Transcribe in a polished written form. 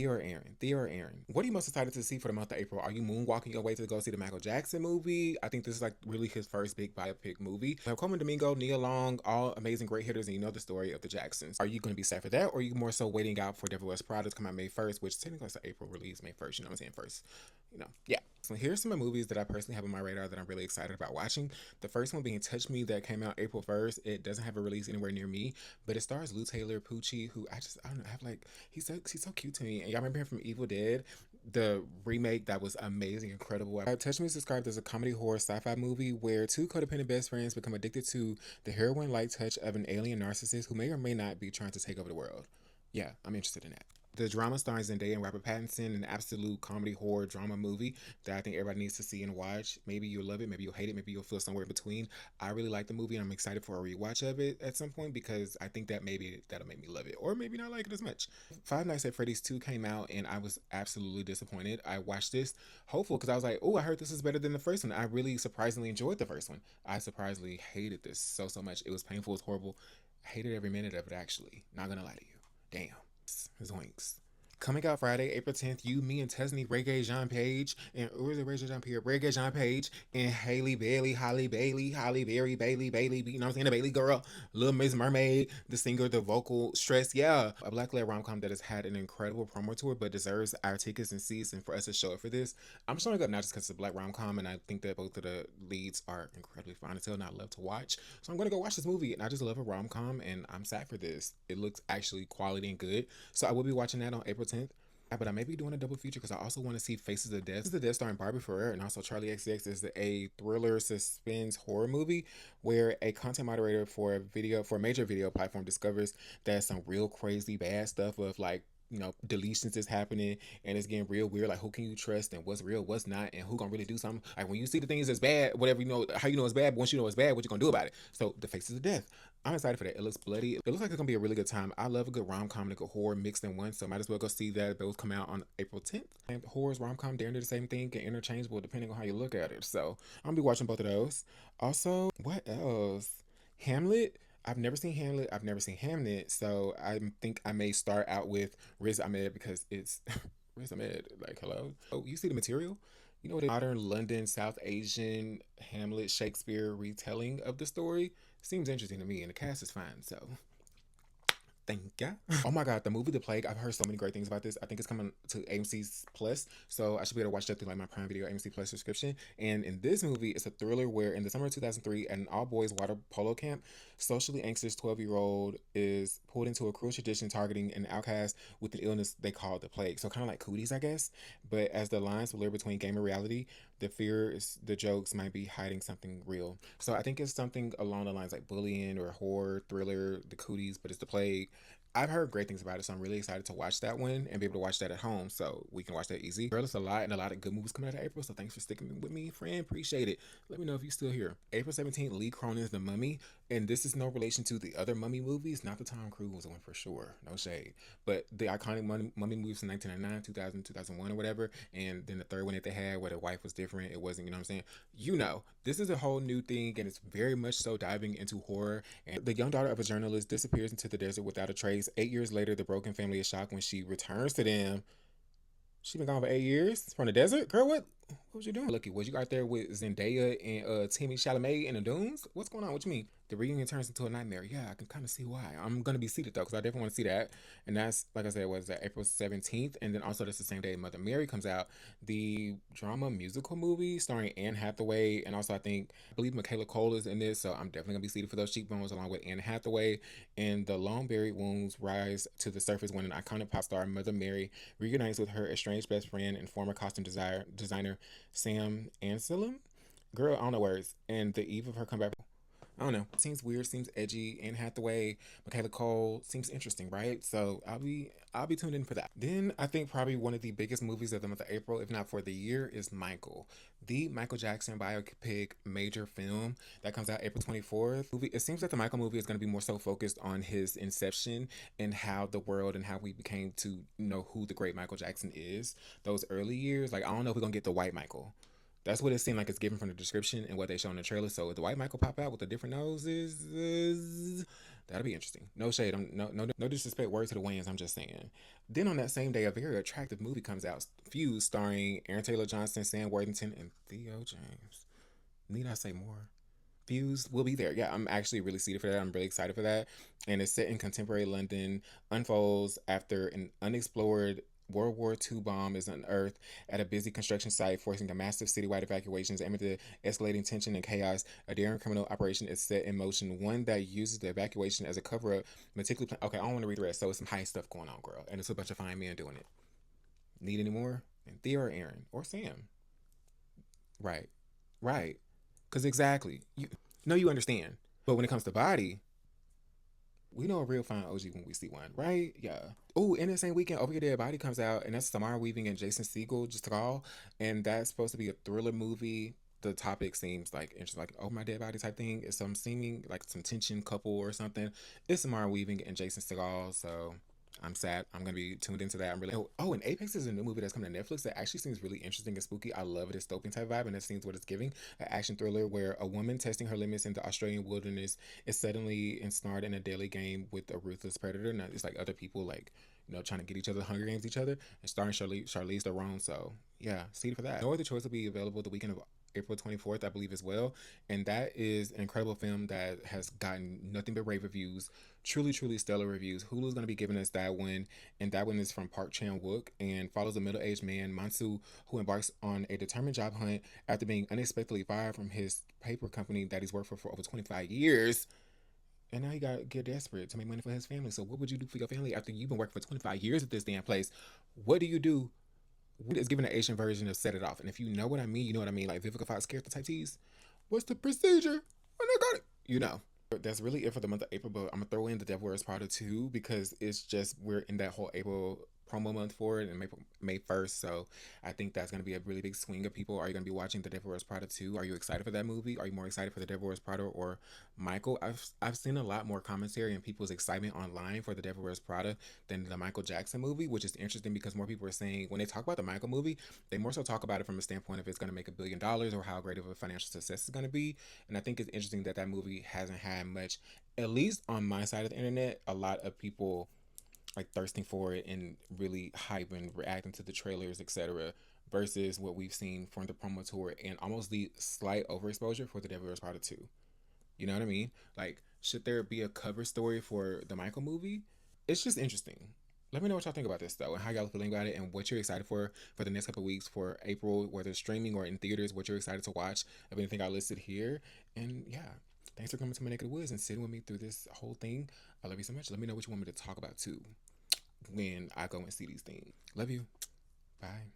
Theo or Aaron, what are you most excited to see for the month of April? Are you moonwalking your way to go see the Michael Jackson movie? I think this is like really his first big biopic movie. We have Coleman Domingo, Nia Long, all amazing great hitters, and you know the story of the Jacksons. Are you going to be sad for that, or are you more so waiting out for Devil Wears Prada to come out May 1st, which technically is an April release, May 1st, you know what I'm saying, first. Yeah. So here's some of the movies that I personally have on my radar that I'm really excited about watching. The first one being Touch Me that came out April 1st. It doesn't have a release anywhere near me, but it stars Lou Taylor Pucci, who I don't know, I have like he's so cute to me. And y'all remember him from Evil Dead, the remake that was amazing, incredible. Touch Me is described as a comedy horror sci-fi movie where two codependent best friends become addicted to the heroin-like touch of an alien narcissist who may or may not be trying to take over the world. Yeah, I'm interested in that. The drama stars Zendaya and Robert Pattinson, an absolute comedy horror drama movie that I think everybody needs to see and watch. Maybe you'll love it, maybe you'll hate it, maybe you'll feel somewhere in between. I really like the movie and I'm excited for a rewatch of it at some point because I think that maybe that'll make me love it or maybe not like it as much. Five Nights at Freddy's 2 came out and I was absolutely disappointed. I watched this hopeful because I was like, oh, I heard this is better than the first one. I really surprisingly enjoyed the first one. I surprisingly hated this so much. It was painful, it was horrible. I hated every minute of it actually. Not gonna lie to you. Damn. Zoinks. Coming out Friday, April 10th, you, me, and Tesney, Reggae Jean Page, and who is it, Reggae Jean Pierre? Reggae Jean Page, and Haley Bailey, Holly Bailey, Holly Berry, Bailey, you know what I'm saying? The Bailey girl, Little Miss Mermaid, the singer, the vocal stress. Yeah. A black led rom com that has had an incredible promo tour, but deserves our tickets and seats and for us to show up for this. I'm showing up not just because it's a black rom com, and I think that both of the leads are incredibly fine as hell, and I love to watch. So I'm going to go watch this movie, and I just love a rom com, and I'm sad for this. It looks actually quality and good. So I will be watching that on April 10th. But I may be doing a double feature because I also want to see Faces of Death. Faces of Death starring Barbie Ferrer and also Charlie XCX is a thriller suspense horror movie where a content moderator for a major video platform discovers that some real crazy bad stuff of like deletions is happening and it's getting real weird. Like, who can you trust and what's real, what's not, and who gonna really do something? Like, when you see the things that's bad, whatever, how you know it's bad, but once you know it's bad, what you gonna do about it? So the Faces of Death, I'm excited for that. It looks bloody. It looks like it's gonna be a really good time. I love a good rom com and a good horror mixed in one, so might as well go see that. Those come out on April 10th. And horrors, rom com, they're the same thing, get interchangeable depending on how you look at it. So I'm gonna be watching both of those. Also, what else? Hamlet. I've never seen Hamlet. I've never seen Hamnet. So I think I may start out with Riz Ahmed because it's Riz Ahmed. Like, hello. Oh, you see the material? You know what? A modern London, South Asian Hamlet Shakespeare retelling of the story seems interesting to me, and the cast is fine. So thank ya. Oh my god, the movie The Plague. I've heard so many great things about this. I think it's coming to AMC's Plus, so I should be able to watch that through like my Prime Video AMC Plus subscription. And in this movie, it's a thriller where in the summer of 2003, at an all boys water polo camp, socially anxious 12-year-old is pulled into a cruel tradition targeting an outcast with an illness they call the plague. So kind of like cooties, I guess. But as the lines blur between game and reality, the fear is the jokes might be hiding something real. So I think it's something along the lines like bullying or horror, thriller, the cooties, but it's the plague. I've heard great things about it, so I'm really excited to watch that one and be able to watch that at home so we can watch that easy. Girl, it's a lot and a lot of good movies coming out of April, so thanks for sticking with me, friend. Appreciate it. Let me know if you're still here. April 17th, Lee Cronin's The Mummy, and this is no relation to the other Mummy movies, not the Tom Cruise one for sure, no shade, but the iconic Mummy movies from 1999, 2000, 2001 or whatever, and then the third one that they had where the wife was different, it wasn't, you know what I'm saying? This is a whole new thing, and it's very much so diving into horror, and the young daughter of a journalist disappears into the desert without a trace. 8 years later, the broken family is shocked when she returns to them. She been gone for 8 years from the desert? Girl, what was you doing? Lucky, was you out there with Zendaya and Timmy Chalamet in the dunes? What's going on? What you mean? The reunion turns into a nightmare. Yeah, I can kind of see why. I'm gonna be seated though, because I definitely want to see that. And that's, like I said, was that April 17th, and then also that's the same day Mother Mary comes out, the drama musical movie starring Anne Hathaway, and also I believe Michaela Cole is in this, so I'm definitely gonna be seated for those cheekbones along with Anne Hathaway. And the long buried wounds rise to the surface when an iconic pop star Mother Mary reunites with her estranged best friend and former costume designer Sam Anselm. Girl, I don't know words. And the eve of her comeback, I don't know. Seems weird, seems edgy. Anne Hathaway, Michaela Cole, seems interesting, right? So I'll be tuned in for that. Then I think probably one of the biggest movies of the month of April, if not for the year, is Michael. The Michael Jackson biopic major film that comes out April 24th. It seems that the Michael movie is going to be more so focused on his inception and how the world and how we became to know who the great Michael Jackson is. Those early years, like I don't know if we're gonna get the white Michael. That's what it seemed like it's given from the description and what they show in the trailer. So if the white Michael pop out with the different noses, that'll be interesting. No shade. No disrespect. Word to the Wayans. I'm just saying. Then on that same day, a very attractive movie comes out, Fuse, starring Aaron Taylor Johnson, Sam Worthington, and Theo James. Need I say more? Fuse will be there. Yeah, I'm actually really excited for that. I'm really excited for that. And it's set in contemporary London, unfolds after an unexplored World War II bomb is unearthed at a busy construction site, forcing a massive citywide evacuations. Amid the escalating tension and chaos, a daring criminal operation is set in motion, one that uses the evacuation as a cover up. Meticulously. Okay, I don't want to read the rest. So it's some high stuff going on, girl. And it's a bunch of fine men doing it. Need any more? And Thea or Aaron or Sam? Right. Right. Because exactly. No, you understand. But when it comes to body, we know a real fine OG when we see one, right? Yeah. Oh, in the same weekend, Over Your Dead Body comes out, and that's Samara Weaving and Jason Segel, just to call. And that's supposed to be a thriller movie. The topic seems like interesting, like oh my dead body type thing. It's some seeming like some tension couple or something. It's Samara Weaving and Jason Segel, so I'm sad. I'm gonna be tuned into that. I'm really and Apex is a new movie that's coming to Netflix that actually seems really interesting and spooky. I love a dystopian type vibe, and that seems what it's giving. An action thriller where a woman testing her limits in the Australian wilderness is suddenly ensnared in a deadly game with a ruthless predator. Now it's like other people like trying to get each other Hunger Games each other, and starring Charlize Theron. So yeah, see for that. No Other Choice will be available the weekend of April 24th, I believe, as well. And that is an incredible film that has gotten nothing but rave reviews. Truly, truly stellar reviews. Hulu's going to be giving us that one. And that one is from Park Chan Wook and follows a middle aged man, Mansu, who embarks on a determined job hunt after being unexpectedly fired from his paper company that he's worked for over 25 years. And now he got to get desperate to make money for his family. So, what would you do for your family after you've been working for 25 years at this damn place? What do you do? Is given an Asian version of Set It Off. And if you know what I mean, you know what I mean. Like Vivica Fox character type tease. What's the procedure? And I got it. You know. That's really it for the month of April, but I'm gonna throw in the Devil Wears Prada too because it's just we're in that whole April promo month for it and May 1st, so I think that's gonna be a really big swing of people. Are you gonna be watching the Devil Wears Prada too? Are you excited for that movie? Are you more excited for the Devil Wears Prada or Michael? I've seen a lot more commentary and people's excitement online for the Devil Wears Prada than the Michael Jackson movie, which is interesting because more people are saying when they talk about the Michael movie, they more so talk about it from a standpoint of it's gonna make $1 billion or how great of a financial success it's gonna be. And I think it's interesting that that movie hasn't had much, at least on my side of the internet, a lot of people like thirsting for it and really hyping, reacting to the trailers, etc. Versus what we've seen from the promo tour and almost the slight overexposure for the Devil Wears Prada 2. You know what I mean? Like, should there be a cover story for the Michael movie? It's just interesting. Let me know what y'all think about this though, and how y'all feeling about it, and what you're excited for the next couple of weeks for April, whether streaming or in theaters. What you're excited to watch of anything I listed here, and yeah, thanks for coming to my neck of the woods and sitting with me through this whole thing. I love you so much. Let me know what you want me to talk about too when I go and see these things. Love you. Bye.